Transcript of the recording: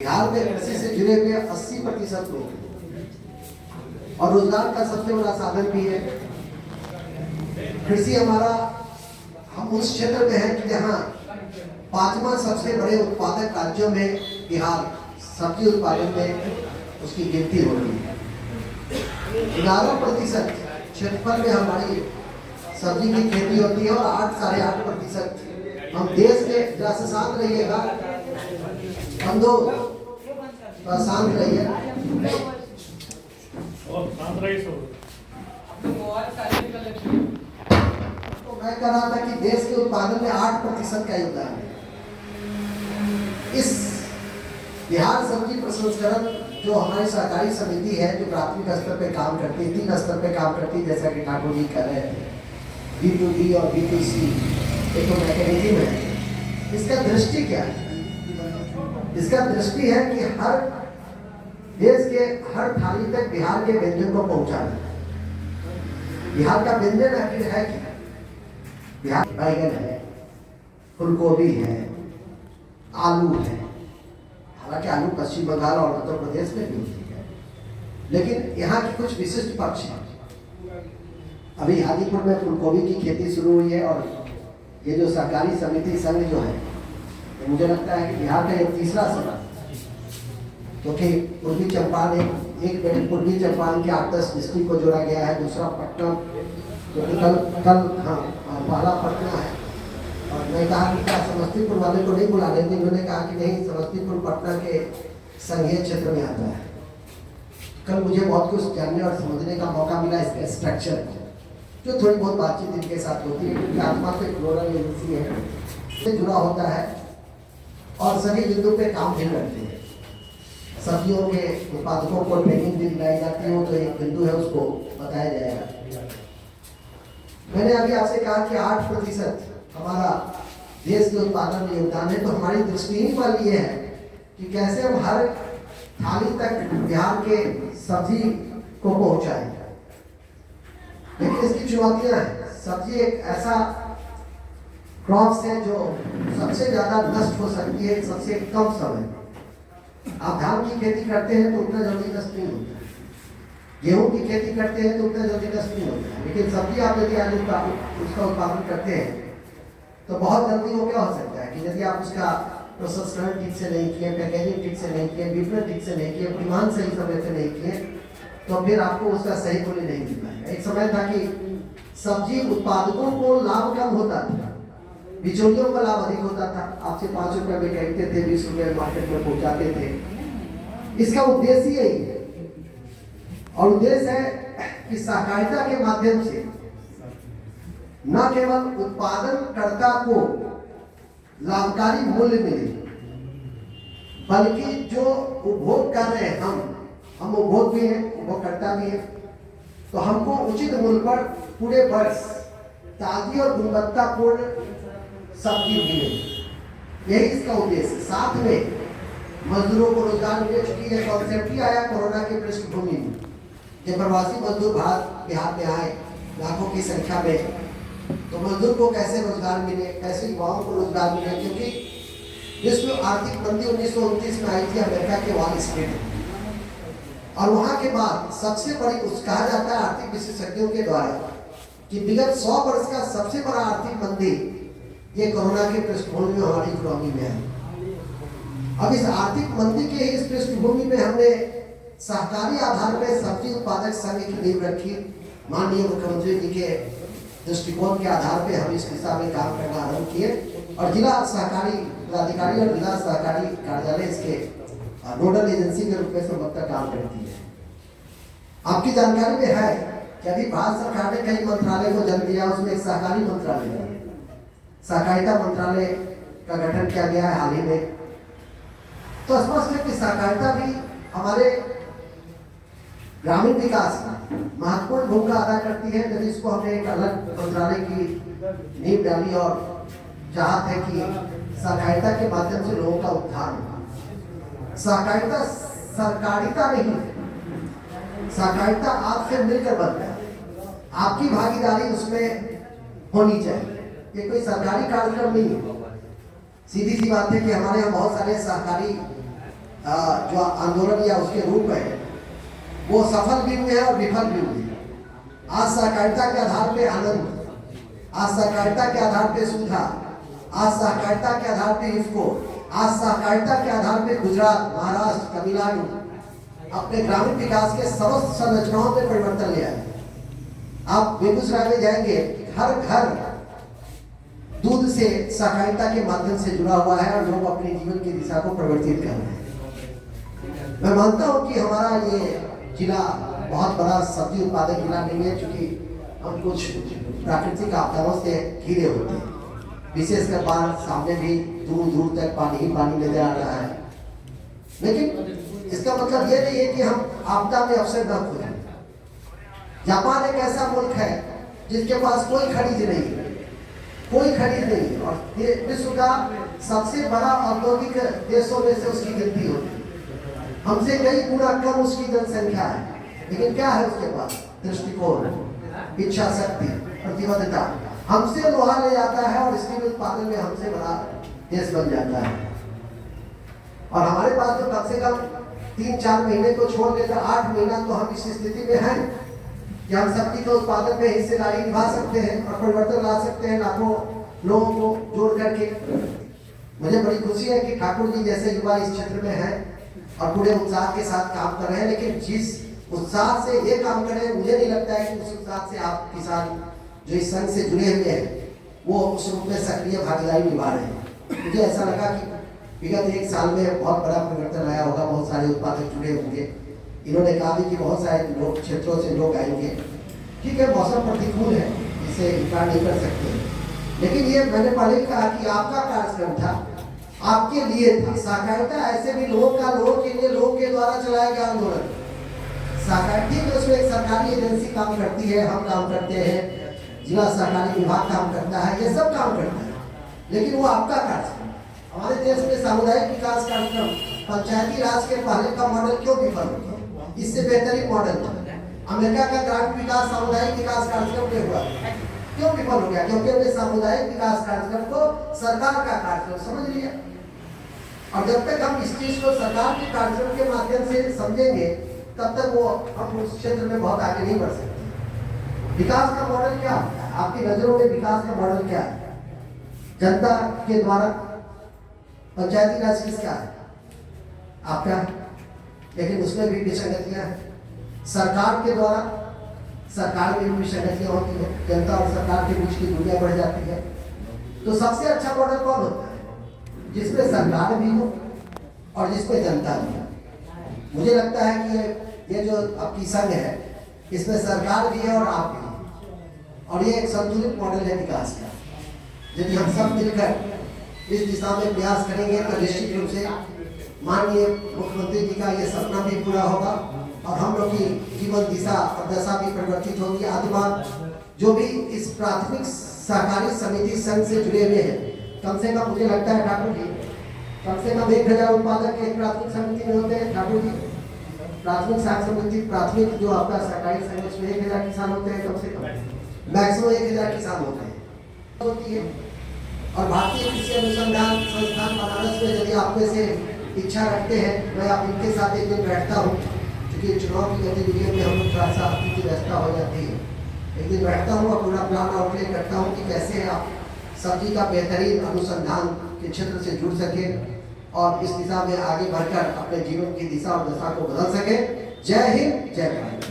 बिहार में कृषि से जुड़े हुए 80% लोग हैं और रोजगार का सबसे बड़ा साधन भी है कृषि। हमारा हम उस क्षेत्र में हैं कि जहाँ 5वां सबसे बड़े उत्पादक राज्यों में बिहार सब्जी उत्पादन में उसकी गिनती होती है। 11% क्षेत्रफल में हमारी सब्जी की खेती होती है और 8-8.5% हम देश के। जरा से शांत रहिएगा, हम दो शांत रहिए। तो मैं कह रहा था कि देश के उत्पादन में 8% का योगदान है। इस बिहार सब्जी प्रसंस्करण जो हमारी सहकारी समिति है, जो प्राथमिक स्तर पे काम करती है, 3 स्तर पे काम करती है, जैसा कि ठाकुर जी कह रहे हैं, B2B और B2C एक तो मैकेनिज्म है। इसका दृष्टि क्या है? इसका दृष्टि है कि हर देश के हर थाली तक बिहार के व्यंजन को पहुंचाना। बिहार का व्यंजन आखिर है क्या? बिहार बैगन है, फूलगोभी है, आलू है। हालांकि आलू पश्चिम बंगाल और उत्तर प्रदेश में भी होती है, लेकिन यहाँ की कुछ विशिष्ट पक्ष हैं। अभी हाजीपुर में फूलगोभी की खेती शुरू हुई है और ये जो सहकारी समिति संघ जो है, मुझे लगता है कि बिहार का ये तीसरा संघ, क्योंकि पूर्वी चंपारण एक पूर्वी चंपारण के 8-10 डिस्ट्रिक्ट को जोड़ा गया है, दूसरा पटना जो कल पहला पटना है। और मैं कहा कि क्या समस्तीपुर वाले को नहीं बुला लेते? उन्होंने कहा कि नहीं, समस्तीपुर पटना के संघीय क्षेत्र में आता है। कल मुझे बहुत कुछ जानने और समझने का मौका मिला इसके स्ट्रक्चर, जो थोड़ी बहुत बातचीत इनके साथ होती है, क्योंकि आत्मा तो एक नोडल एजेंसी है, से जुड़ा होता है और सभी बिंदु पे काम भी करती है। सब्जियों के उत्पादकों को ट्रेनिंग भी दिलाई जाती हो, तो एक बिंदु है उसको बताया जाएगा। मैंने अभी आपसे कहा कि 8% हमारा देश के उत्पादन में योगदान है, तो हमारी दृष्टि ही पर ये है कि कैसे हम हर थाली तक बिहार के सब्जी को पहुंचाएं। लेकिन इसकी चुनौतियां हैं। सब्जी एक ऐसा क्रॉप्स है जो सबसे ज्यादा नष्ट हो सकती है सबसे कम समय। आप धान की खेती करते हैं तो उतना जल्दी नष्ट नहीं होता है, गेहूं की खेती करते हैं तो उतना जल्दी नष्ट नहीं होता है, लेकिन सब्जी आप यदि आज उसका उत्पादन करते हैं तो बहुत जल्दी वो क्या हो सकता है कि यदि आप उसका प्रसंस्करण ठीक से नहीं किए, पैकेजिंग ठीक से नहीं किए, विपणन ठीक से नहीं किए, परिवहन सही समय से नहीं किए, तो फिर आपको उसका सही मूल्य नहीं मिल पाएगा। एक समय था कि सब्जी उत्पादकों को लाभ कम होता था, बिचौलियों का लाभ अधिक होता था। आपसे 5 रुपए में खरीदते थे, 20 रुपए मार्केट में पहुंचाते थे। इसका उद्देश्य यही है, और उद्देश्य है कि सहकारिता के माध्यम से न केवल उत्पादनकर्ता को लाभकारी मूल्य मिले, बल्कि जो उपभोग कर रहे हैं हम उपभोग भी हैं, उपभोगकर्ता भी हैं, तो हमको उचित मूल्य पर पूरे वर्ष ताजी और गुणवत्तापूर्ण सब्जी मिले। यही इसका उद्देश्य। साथ में मजदूरों को रोजगार मिले, चुकी है कॉन्सेप्ट ही आया कोरोना की पृष्ठभूमि में, जब प्रवासी मजदूर बिहार में आए लाखों की संख्या में, तो मजदूर को कैसे रोजगार मिले, कैसे युवाओं को रोजगार मिले। क्योंकि विश्व आर्थिक मंदी 1929 में आई थी अमेरिका के वॉल स्ट्रीट, और वहां के बाद सबसे बड़ी कहा जाता है आर्थिक विशेषज्ञों के द्वारा कि विगत 100 वर्ष का सबसे बड़ा आर्थिक मंदी ये कोरोना के पृष्ठभूमि में हमारी इकोनॉमी में है। अब इस आर्थिक मंदी के इस पृष्ठभूमि में हमने सहकारी आधार पर सब्जी उत्पादक संघ की नींव रखी। माननीय मुख्यमंत्री जी के दृष्टिकोण के आधार पर हम इस दिशा में काम करना आरंभ किए, और जिला सहकारी पदाधिकारी और जिला सहकारी कार्यालय इसके नोडल एजेंसी के रूप में संबंधित काम करती है। आपकी जानकारी में है कि अभी भारत सरकार ने कई मंत्रालय को जन्म दिया, उसमें एक सहकारी मंत्रालय है, सहकारिता मंत्रालय का गठन किया गया है हाल ही में। तो स्पष्ट है कि सहकारिता भी हमारे ग्रामीण विकास में महत्वपूर्ण भूमिका अदा करती है। जब इसको हमने एक अलग मंत्रालय की नींव डाली और चाहत है कि सहकारिता के माध्यम से लोगों का उत्थान हो। सहकारिता सरकारिता नहीं, सहकारिता आपसे मिलकर बनता है, आपकी भागीदारी उसमें होनी चाहिए। ये कोई सरकारी कार्यक्रम नहीं है। सीधी सी बात है कि हमारे यहाँ बहुत सारे सहकारी जो आंदोलन या उसके रूप है वो सफल भी हुए हैं और विफल भी हुए हैं। आज सहकारिता के आधार पे आनंद, आज सहकारिता के आधार पे सुधा, आज सहकारिता के आधार पे इफ्को, आज सहकारिता के आधार पे गुजरात, महाराष्ट्र, तमिलनाडु अपने ग्रामीण विकास के समस्त संरचनाओं में परिवर्तन ले आए। आप बेगूसराय में जाएंगे, हर घर दूध से सहकारिता के माध्यम से जुड़ा हुआ है और लोग अपने जीवन की दिशा को परिवर्तित कर रहे हैं। मैं मानता हूं कि हमारा ये जिला बहुत बड़ा सब्जी उत्पादक जिला नहीं है, क्योंकि हम कुछ प्राकृतिक आपदाओं से घिरे होते हैं। विशेषकर बाढ़ सामने भी दूर दूर तक पानी ही पानी नजर आ रहा है। लेकिन इसका मतलब ये नहीं है कि हम आपदा में अवसर न खोजें। जापान एक ऐसा मुल्क है जिसके पास कोई खनिज नहीं, कोई खनिज नहीं, और विश्व का सबसे बड़ा औद्योगिक देशों में से उसकी गिनती होती है। हमसे कई गुना कम उसकी जनसंख्या है, लेकिन क्या है उसके पास? दृष्टिकोण, इच्छा शक्ति, प्रतिबद्धता। हमसे लोहा ले जाता है और स्टील उत्पादन में हमसे बड़ा देश बन जाता है। और हमारे पास तो कम से कम 3-4 महीने को छोड़ देकर 8 महीना तो हम इस स्थिति में हैं कि हम सब्जी के उत्पादन में हिस्सेदारी निभा सकते हैं और परिवर्तन ला सकते हैं लाखों लोगों को जोड़ करके। मुझे बड़ी खुशी है कि ठाकुर जी जैसे युवा इस क्षेत्र में हैं और पूरे उत्साह के साथ काम कर रहे हैं। लेकिन जिस उत्साह से ये काम कर रहे हैं, मुझे नहीं लगता है कि उस उत्साह से आप किसान जो इस संघ से जुड़े हुए हैं वो उस रूप में सक्रिय भागीदारी निभा रहे हैं। मुझे ऐसा लगा कि विगत 1 साल में बहुत बड़ा परिवर्तन आया होगा, बहुत सारे उत्पादक जुड़े होंगे। इन्होंने कहा भी कि बहुत सारे लोग क्षेत्रों से लोग आएंगे। ठीक है, मौसम प्रतिकूल है, इसे इनकार नहीं कर सकते, लेकिन ये मैंने पहले कहा कि आपका कार्यक्रम था, आपके लिए था। सहकारिता ऐसे भी लोगों का, लोगों के लिए, लोगों के द्वारा चलाया गया आंदोलन। सहकारिता में उसमें एक सरकारी एजेंसी काम करती है, हम काम करते हैं, जिला सहकारी विभाग काम करता है, ये सब काम करता है, लेकिन वो आपका कार्यक्रम। हमारे देश में सामुदायिक विकास कार्यक्रम पंचायती राज के पहले का मॉडल क्यों विफल हो गया? इससे बेहतरीन मॉडल था अमेरिका का ग्रामीण विकास सामुदायिक विकास कार्यक्रम में हुआ, क्यों विफल हो गया? क्योंकि उन्हें सामुदायिक विकास कार्यक्रम को सरकार का कार्यक्रम समझ लिया। और जब तक हम इस चीज को सरकार के कार्यक्रम के माध्यम से समझेंगे, तब तक वो हम उस क्षेत्र में बहुत आगे नहीं बढ़ सकते। विकास का मॉडल क्या है? आपकी नजरों में विकास का मॉडल क्या है? जनता के द्वारा पंचायती राज किसका है? आपका। लेकिन उसमें भी विसंगतियां हैं। सरकार के द्वारा, सरकार में भी विसंगतियां होती है, जनता और सरकार के बीच की दूरियां बढ़ जाती है। तो सबसे अच्छा मॉडल कौन होता है? जिसमें सरकार भी हो और जिसमें जनता भी हो। मुझे लगता है कि ये जो आपकी संघ है, इसमें सरकार भी है और आप भी हैं, और ये एक संतुलित मॉडल है विकास का। यदि हम सब मिलकर इस दिशा में प्रयास करेंगे तो निश्चित रूप से माननीय मुख्यमंत्री जी का ये सपना भी पूरा होगा और हम लोग की जीवन दिशा और दशा भी परिवर्तित होगी। आत्मा जो भी इस प्राथमिक सहकारी समिति संघ से जुड़े हुए हैं, कम से कम मुझे लगता है ठाकुर जी, कम से कम 1000 उत्पादक एक प्राथमिक समिति में होते हैं। ठाकुर जी, प्राथमिक साख समिति, प्राथमिक जो आपका सहकारी संघ, उसमें 1000 किसान होते हैं, कम से कम मैक्सिमम 1000 किसान होते हैं होती है। और भारतीय कृषि अनुसंधान संस्थान बनारस में यदि आप में से इच्छा रखते हैं, मैं आप इनके साथ एक दिन बैठता हूँ, क्योंकि चुनाव की गतिविधियों में हम लोग थोड़ा सा अतिथि व्यवस्था हो जाती है। एक दिन बैठता हूँ और पूरा प्लान आउटलाइन करता हूँ कि कैसे आप सब्जी का बेहतरीन अनुसंधान के क्षेत्र से जुड़ सके और इस दिशा में आगे बढ़कर अपने जीवन की दिशा और दशा को बदल सके। जय हिंद, जय भारत।